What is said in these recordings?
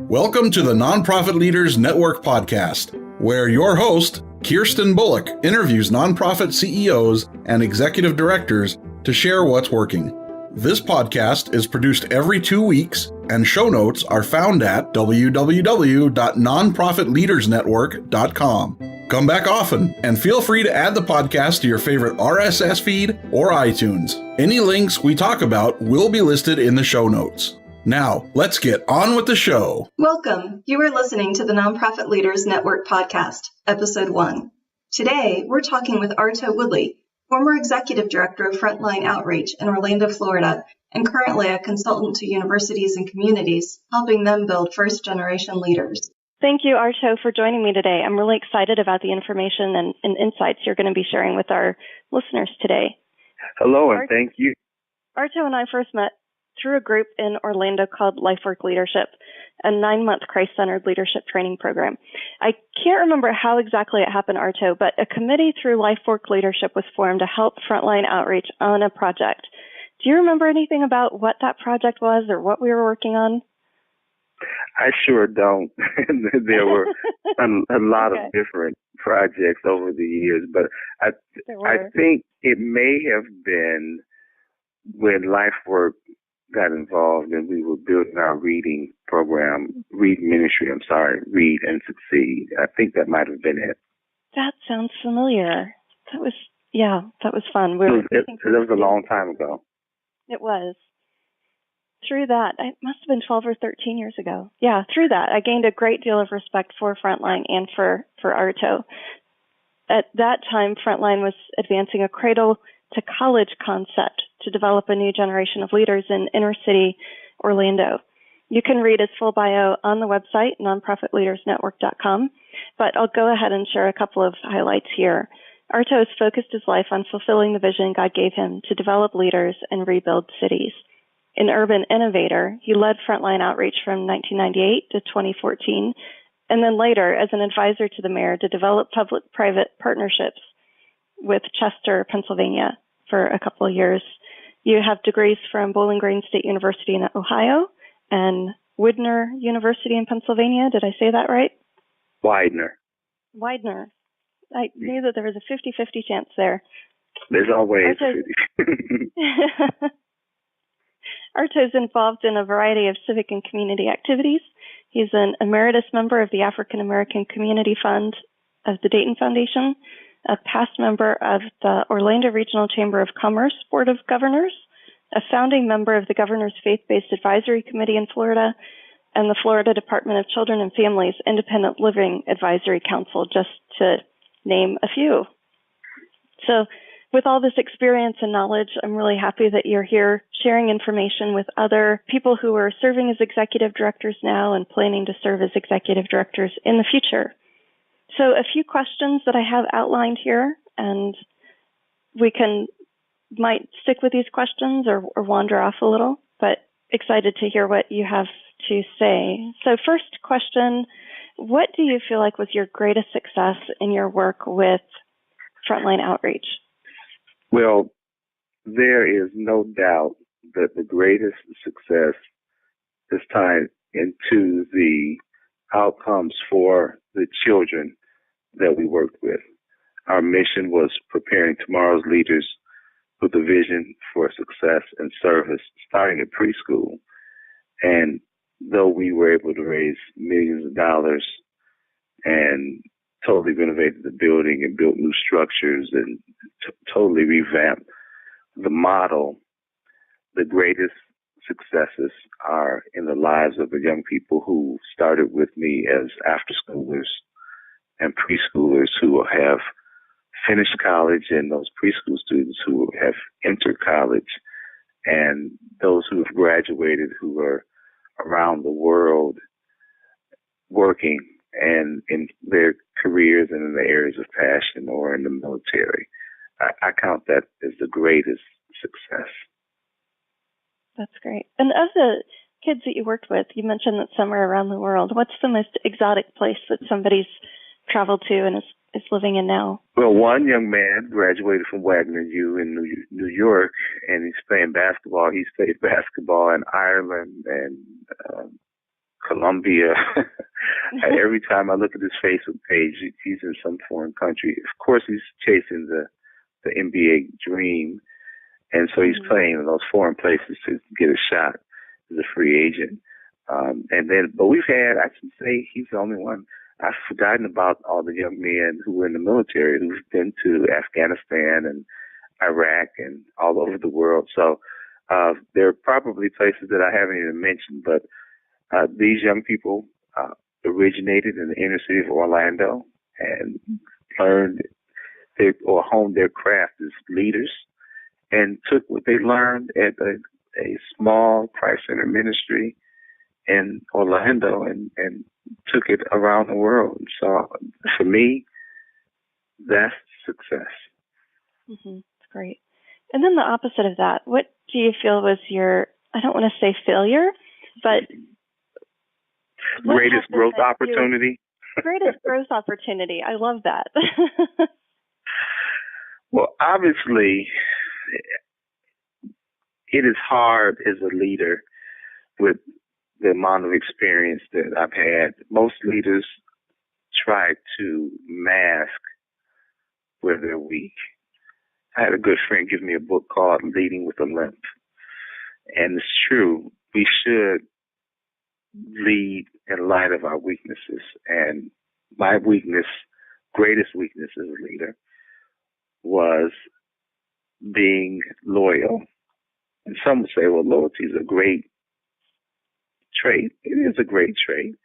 Welcome to the Nonprofit Leaders Network podcast, where your host, KIRSTEN BULLOCK, interviews nonprofit CEOs and executive directors to share what's working. This podcast is produced every 2 weeks, and show notes are found at www.nonprofitleadersnetwork.com. Come back often, and feel free to add the podcast to your favorite RSS feed or iTunes. Any links we talk about will be listed in the show notes. Now, let's get on with the show. Welcome. You are listening to the Nonprofit Leaders Network podcast, episode 1. Today, we're talking with Arto Woodley, former executive director of Frontline Outreach in Orlando, Florida, and currently a consultant to universities and communities, helping them build first-generation leaders. Thank you, Arto, for joining me today. I'm really excited about the information and insights you're going to be sharing with our listeners today. Hello, and thank you. Arto and I first met through a group in Orlando called LifeWork Leadership, a 9-month Christ-centered leadership training program. I can't remember how exactly it happened, Arto, but a committee through LifeWork Leadership was formed to help Frontline Outreach on a project. Do you remember anything about what that project was or what we were working on? I sure don't. There were a lot of different projects over the years, but I think it may have been when LifeWork got involved and we were building our reading program, Read and Succeed. I think that might have been it. That sounds familiar. That was fun. It was a long time ago. It was. Through that, it must have been 12 or 13 years ago. Yeah, through that, I gained a great deal of respect for Frontline and for Arto. At that time, Frontline was advancing a cradle-to-college concept to develop a new generation of leaders in inner-city Orlando. You can read his full bio on the website, nonprofitleadersnetwork.com, but I'll go ahead and share a couple of highlights here. Arto has focused his life on fulfilling the vision God gave him to develop leaders and rebuild cities. An urban innovator, he led Frontline Outreach from 1998 to 2014, and then later as an advisor to the mayor to develop public-private partnerships with Chester, Pennsylvania, for a couple of years. You have degrees from Bowling Green State University in Ohio and Widener University in Pennsylvania. Did I say that right? Widener. I knew that there was a 50-50 chance there. There's always 50. Arto's involved in a variety of civic and community activities. He's an emeritus member of the African American Community Fund of the Dayton Foundation, a past member of the Orlando Regional Chamber of Commerce Board of Governors, a founding member of the Governor's Faith-Based Advisory Committee in Florida, and the Florida Department of Children and Families Independent Living Advisory Council, just to name a few. So with all this experience and knowledge, I'm really happy that you're here sharing information with other people who are serving as executive directors now and planning to serve as executive directors in the future. So a few questions that I have outlined here, and we might stick with these questions or wander off a little, but excited to hear what you have to say. So first question, what do you feel like was your greatest success in your work with Frontline Outreach? Well, there is no doubt that the greatest success is tied into the outcomes for the children that we worked with. Our mission was preparing tomorrow's leaders with a vision for success and service, starting at preschool. And though we were able to raise millions of dollars and totally renovated the building and built new structures and totally revamped the model, the greatest successes are in the lives of the young people who started with me as after-schoolers and preschoolers who have finished college, and those preschool students who have entered college, and those who have graduated who are around the world working and in their careers and in the areas of passion or in the military. I count that as the greatest success. That's great. And of the kids that you worked with, you mentioned that some are around the world. What's the most exotic place that somebody's traveled to and is living in now? Well, one young man graduated from Wagner U in New York, and he's playing basketball. He's played basketball in Ireland and Colombia. Every time I look at his Facebook page, he's in some foreign country. Of course, he's chasing the NBA dream, and so he's playing in those foreign places to get a shot as a free agent. But we've had, I should say, he's the only one. I've forgotten about all the young men who were in the military who've been to Afghanistan and Iraq and all over the world. So there are probably places that I haven't even mentioned, but these young people originated in the inner city of Orlando and learned or honed their craft as leaders and took what they learned at a small Christ Center ministry in Orlando and took it around the world. So for me, that's success. That's great. And then the opposite of that, what do you feel was your, I don't want to say failure, but greatest growth opportunity? Greatest growth opportunity. I love that. Well, obviously, it is hard as a leader with the amount of experience that I've had. Most leaders try to mask where they're weak. I had a good friend give me a book called Leading with a Limp. And it's true. We should lead in light of our weaknesses. And my greatest weakness as a leader was being loyal. And some would say, well, loyalty is a great trait. It is a great trait.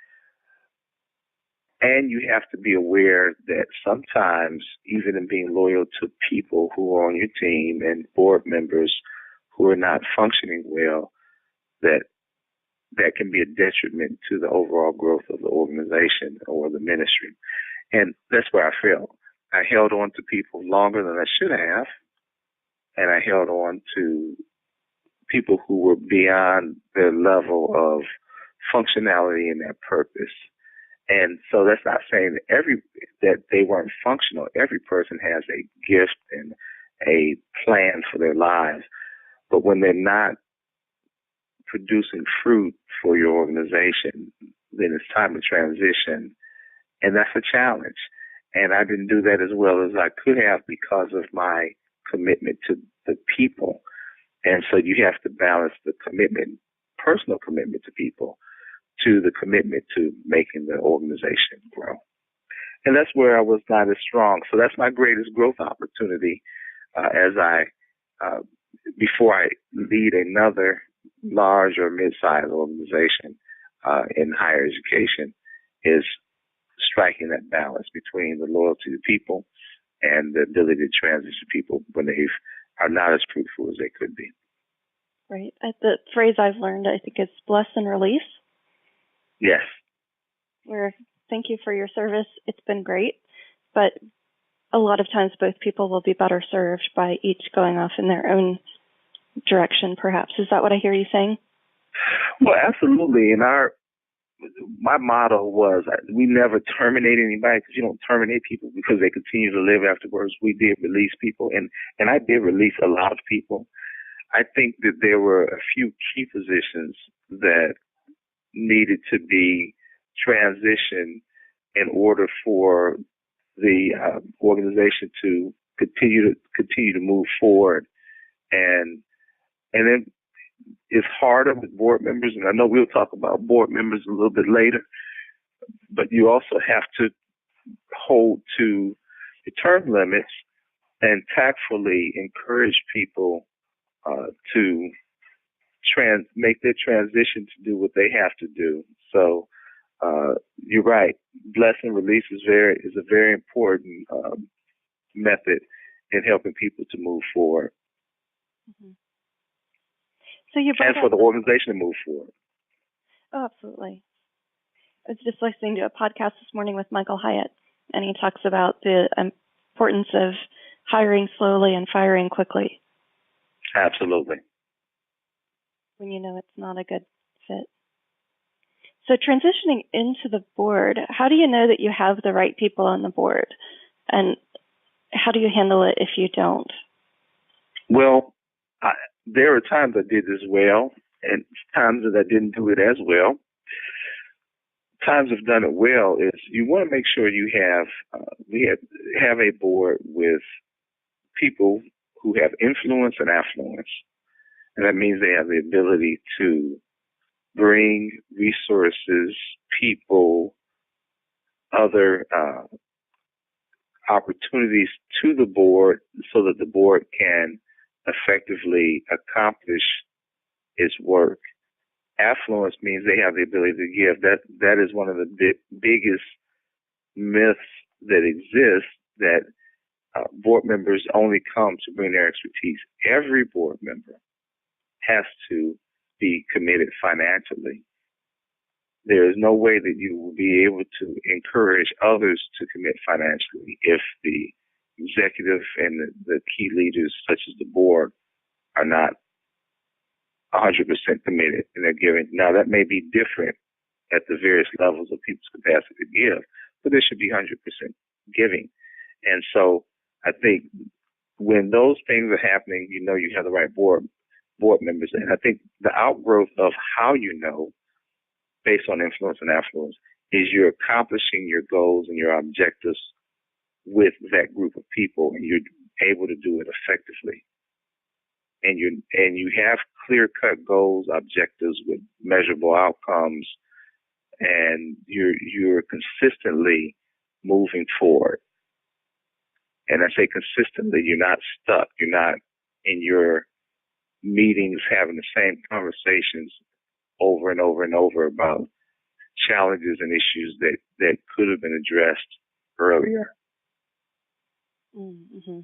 And you have to be aware that sometimes, even in being loyal to people who are on your team and board members who are not functioning well, that can be a detriment to the overall growth of the organization or the ministry. And that's where I failed. I held on to people longer than I should have, and I held on to people who were beyond their level of functionality and their purpose. And so that's not saying that they weren't functional. Every person has a gift and a plan for their lives. But when they're not producing fruit for your organization, then it's time to transition. And that's a challenge. And I didn't do that as well as I could have because of my commitment to the people. And so you have to balance the commitment, personal commitment to people, to the commitment to making the organization grow. And that's where I was not as strong. So that's my greatest growth opportunity before I lead another large or mid-sized organization in higher education, is striking that balance between the loyalty to people and the ability to transition people when they are not as fruitful as they could be. Right. The phrase I've learned, I think, is bless and release. Yes. Where thank you for your service. It's been great. But a lot of times both people will be better served by each going off in their own direction, perhaps. Is that what I hear you saying? Well, absolutely. And my motto was we never terminate anybody, because you don't terminate people because they continue to live afterwards. We did release people, and I did release a lot of people. I think that there were a few key positions that needed to be transitioned in order for the organization to continue to move forward. And then it's harder with board members, and I know we'll talk about board members a little bit later, but you also have to hold to the term limits and tactfully encourage people to make their transition to do what they have to do. So you're right. Bless and release is a very important method in helping people to move forward. Mm-hmm. So you and for the organization to move forward. Oh, absolutely. I was just listening to a podcast this morning with Michael Hyatt, and he talks about the importance of hiring slowly and firing quickly. Absolutely. When you know it's not a good fit. So transitioning into the board, how do you know that you have the right people on the board? And how do you handle it if you don't? Well, there are times I did this well and times that I didn't do it as well. times have done it well is you want to make sure you have a board with people who have influence and affluence. And that means they have the ability to bring resources, people, other opportunities to the board so that the board can effectively accomplish its work. Affluence means they have the ability to give. That is one of the biggest myths that exists, that board members only come to bring their expertise. Every board member has to be committed financially. There is no way that you will be able to encourage others to commit financially if the executive and the key leaders, such as the board, are not 100% committed in their giving. Now, that may be different at the various levels of people's capacity to give, but there should be 100% giving. And so I think when those things are happening, you know you have the right board members. And I think the outgrowth of how you know, based on influence and affluence, is you're accomplishing your goals and your objectives with that group of people, and you're able to do it effectively. And you have clear-cut goals, objectives with measurable outcomes, and you're consistently moving forward. And I say consistently, you're not stuck. You're not in your meetings having the same conversations over and over and over about challenges and issues that could have been addressed earlier. Mm-hmm.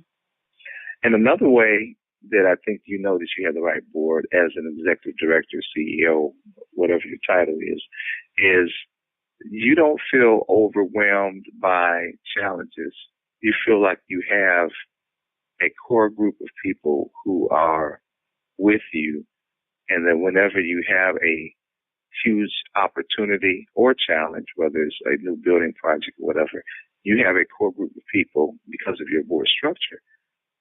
And another way that I think you know that you have the right board as an executive director, CEO, whatever your title is you don't feel overwhelmed by challenges. You feel like you have a core group of people who are with you, and that whenever you have a huge opportunity or challenge, whether it's a new building project or whatever, you have a core group of people because of your board structure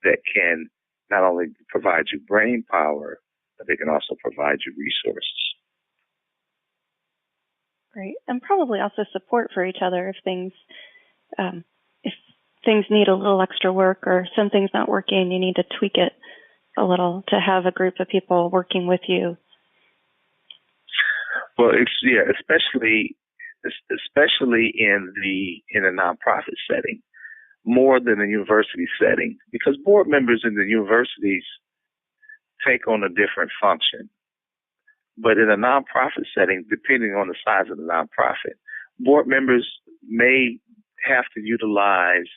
that can not only provide you brain power, but they can also provide you resources. Great. And probably also support for each other if things need a little extra work or something's not working, you need to tweak it a little, to have a group of people working with you. Well, especially in a nonprofit setting, more than a university setting, because board members in the universities take on a different function. But in a nonprofit setting, depending on the size of the nonprofit, board members may have to utilize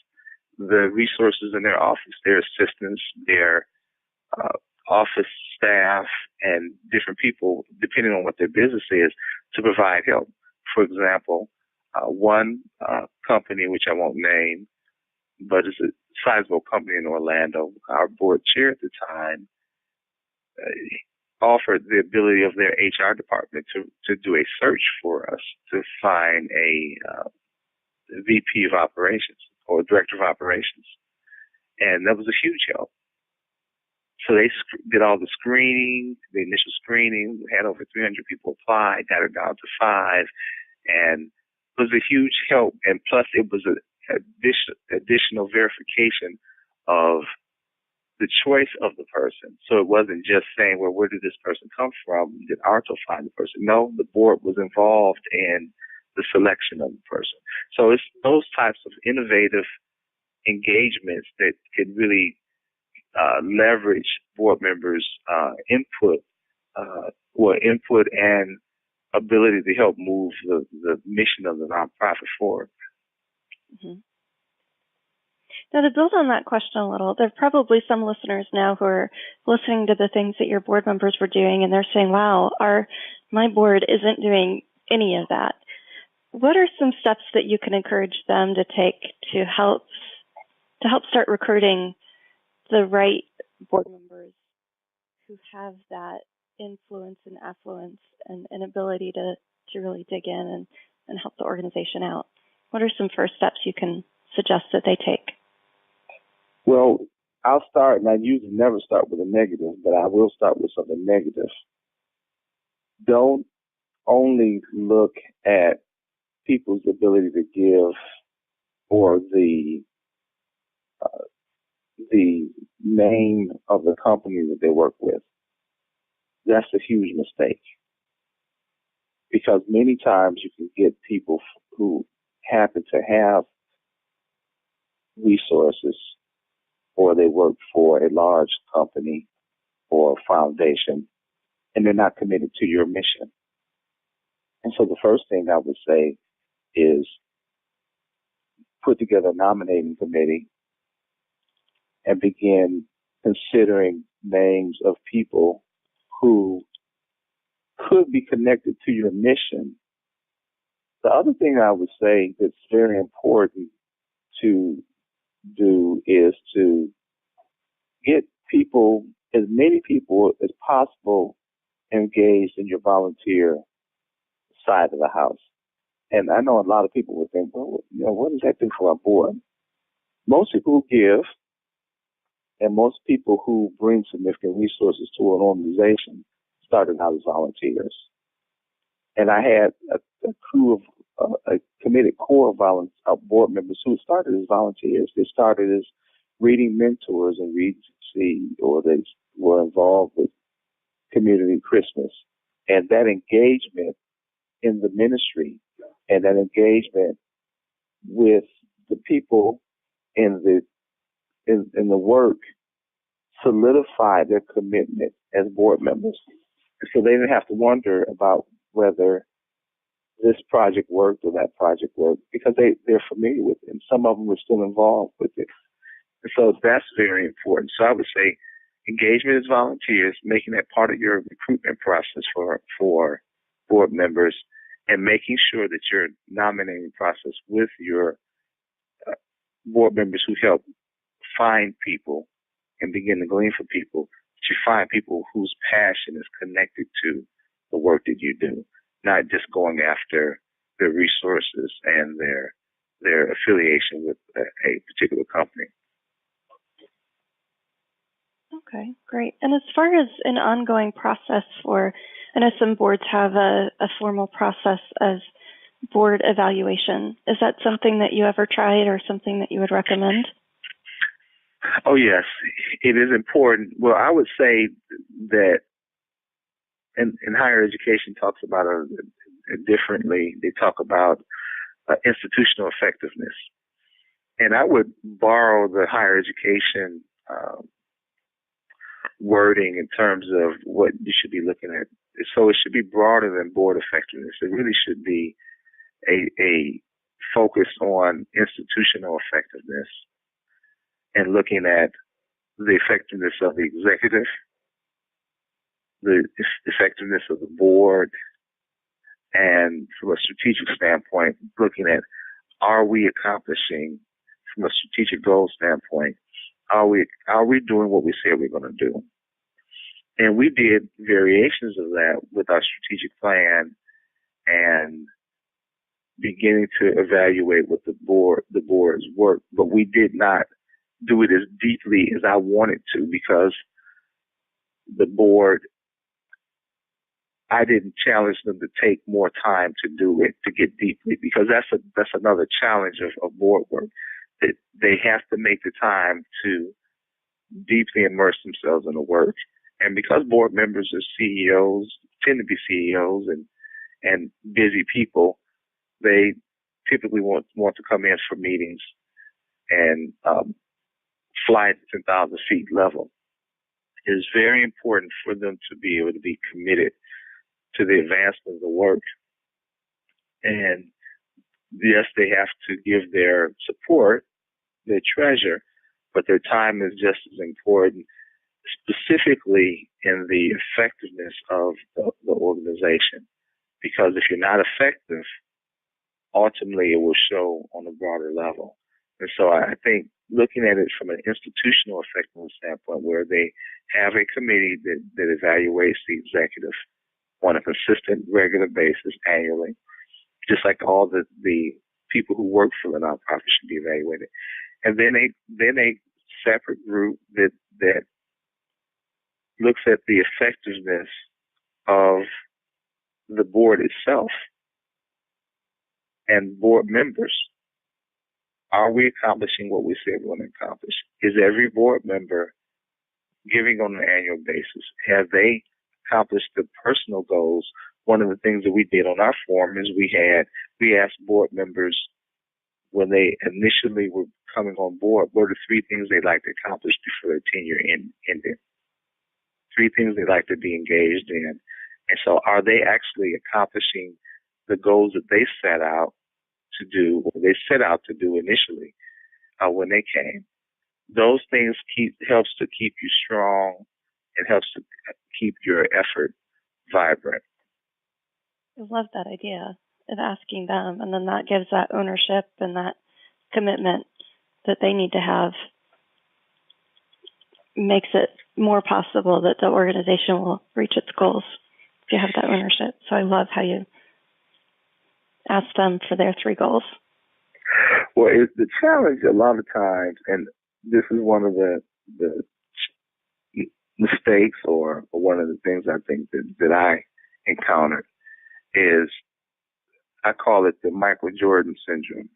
the resources in their office, their assistants, their office staff, and different people, depending on what their business is, to provide help. For example, one company, which I won't name, but it's a sizable company in Orlando, our board chair at the time offered the ability of their HR department to do a search for us to find a VP of operations or director of operations. And that was a huge help. So they did all the screening, the initial screening. We had over 300 people apply, got it down to 5, and it was a huge help. And plus, it was an additional verification of the choice of the person. So it wasn't just saying, well, where did this person come from? Did Arto find the person? No, the board was involved in the selection of the person. So it's those types of innovative engagements that can really leverage board members' input and ability to help move the mission of the nonprofit forward. Mm-hmm. Now, to build on that question a little, there are probably some listeners now who are listening to the things that your board members were doing, and they're saying, wow, my board isn't doing any of that. What are some steps that you can encourage them to take to help start recruiting the right board members who have that influence and affluence and ability to really dig in and help the organization out? What are some first steps you can suggest that they take? Well, I'll start, and I usually never start with a negative, but I will start with something negative. Don't only look at people's ability to give or the name of the company that they work with, that's a huge mistake. Because many times you can get people who happen to have resources, or they work for a large company or foundation, and they're not committed to your mission. And so the first thing I would say is put together a nominating committee and begin considering names of people who could be connected to your mission. The other thing I would say that's very important to do is to get people, as many people as possible, engaged in your volunteer side of the house. And I know a lot of people would think, well, what does that do for our board? Most people who give and most people who bring significant resources to an organization started out as volunteers. And I had a crew of a committed core of board members who started as volunteers. They started as reading mentors and Regency, or they were involved with Community Christmas. And that engagement in the ministry and that engagement with the people in the work solidified their commitment as board members. And so they didn't have to wonder about whether this project worked or that project worked, because they're familiar with it. And some of them were still involved with it. And so that's very important. So I would say engagement as volunteers, making that part of your recruitment process for board members, and making sure that your nominating process with your board members who help find people and begin to glean for people, that you find people whose passion is connected to the work that you do, not just going after their resources and their affiliation with a particular company. Okay, great. And as far as an ongoing process for, I know some boards have a formal process of board evaluation. Is that something that you ever tried or something that you would recommend? Oh, yes, it is important. Well, I would say that in higher education talks about it differently. They talk about institutional effectiveness. And I would borrow the higher education wording in terms of what you should be looking at. So it should be broader than board effectiveness. It really should be a focus on institutional effectiveness and looking at the effectiveness of the executive, the effectiveness of the board, and from a strategic standpoint, looking at, are we accomplishing, from a strategic goal standpoint, are we doing what we said we're going to do? And we did variations of that with our strategic plan and beginning to evaluate what the board's work, but we did not do it as deeply as I wanted to, because the board, I didn't challenge them to take more time to do it, to get deeply, because that's another challenge of board work, that they have to make the time to deeply immerse themselves in the work. And because board members are CEOs, tend to be CEOs and busy people, they typically want to come in for meetings and fly at the 10,000 feet level. It is very important for them to be able to be committed to the advancement of the work. And yes, they have to give their support, their treasure, but their time is just as important, specifically in the effectiveness of the organization. Because if you're not effective, ultimately it will show on a broader level. And so I think looking at it from an institutional effectiveness standpoint, where they have a committee that evaluates the executive on a consistent, regular basis annually, just like all the people who work for the nonprofit should be evaluated. And then a separate group that looks at the effectiveness of the board itself and board members, are we accomplishing what we said we want to accomplish? Is every board member giving on an annual basis? Have they accomplished the personal goals? One of the things that we did on our forum is we asked board members when they initially were coming on board, what are 3 things they'd like to accomplish before their tenure ended? 3 things they'd like to be engaged in. And so are they actually accomplishing the goals that they set out to do, or they set out to do initially when they came? Those things helps to keep you strong. It helps to keep your effort vibrant. I love that idea of asking them, and then that gives that ownership and that commitment that they need to have, makes it more possible that the organization will reach its goals if you have that ownership. So I love how you ask them for their 3 goals. Well, it's the challenge a lot of times, and this is one of the mistakes or one of the things I think that I encountered is, I call it the Michael Jordan syndrome.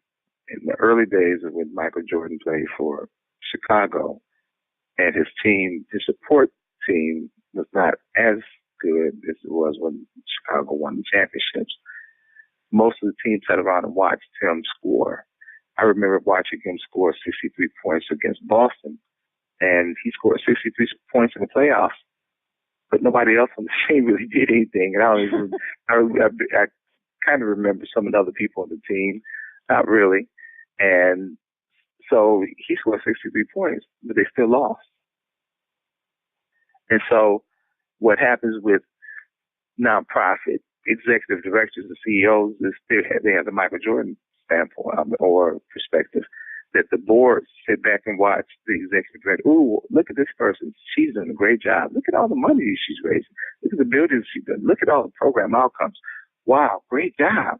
In the early days of when Michael Jordan played for Chicago, and his support team was not as good as it was when Chicago won the championships. Most of the teams sat around and watched him score. I remember watching him score 63 points against Boston, and he scored 63 points in the playoffs, but nobody else on the team really did anything. And I kind of remember some of the other people on the team, not really. And so he scored 63 points, but they still lost. And so what happens with nonprofit executive directors and CEOs is they have the Michael Jordan standpoint or perspective, that the boards sit back and watch the executive director. Ooh, look at this person. She's doing a great job. Look at all the money she's raising. Look at the buildings she's done. Look at all the program outcomes. Wow, great job.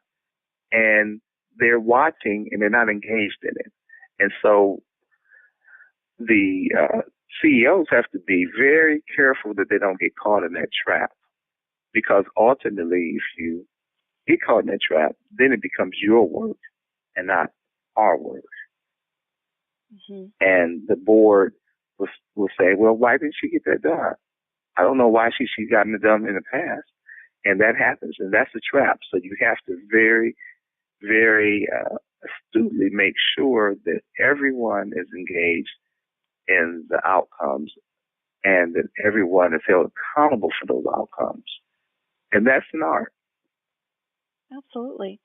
And they're watching and they're not engaged in it. And so the CEOs have to be very careful that they don't get caught in that trap, because ultimately if you get caught in that trap, then it becomes your work and not our work. Mm-hmm. And the board will say, well, why didn't she get that done? I don't know why she's gotten it done in the past. And that happens, and that's a trap. So you have to very, very astutely make sure that everyone is engaged in the outcomes and that everyone is held accountable for those outcomes. And that's an art. Absolutely.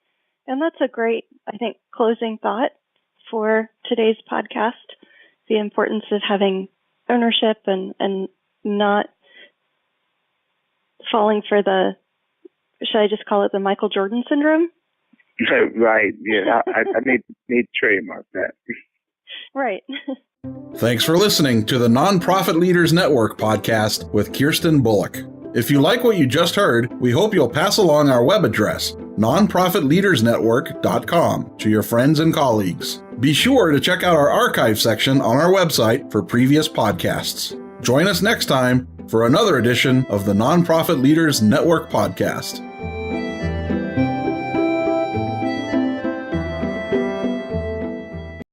And that's a great, I think, closing thought for today's podcast, the importance of having ownership and not falling for the, should I just call it the Michael Jordan syndrome? Right. Yeah. I need to trademark that. Right. Thanks for listening to the Nonprofit Leaders Network podcast with Kirsten Bullock. If you like what you just heard, we hope you'll pass along our web address, nonprofitleadersnetwork.com, to your friends and colleagues. Be sure to check out our archive section on our website for previous podcasts. Join us next time for another edition of the Nonprofit Leaders Network podcast.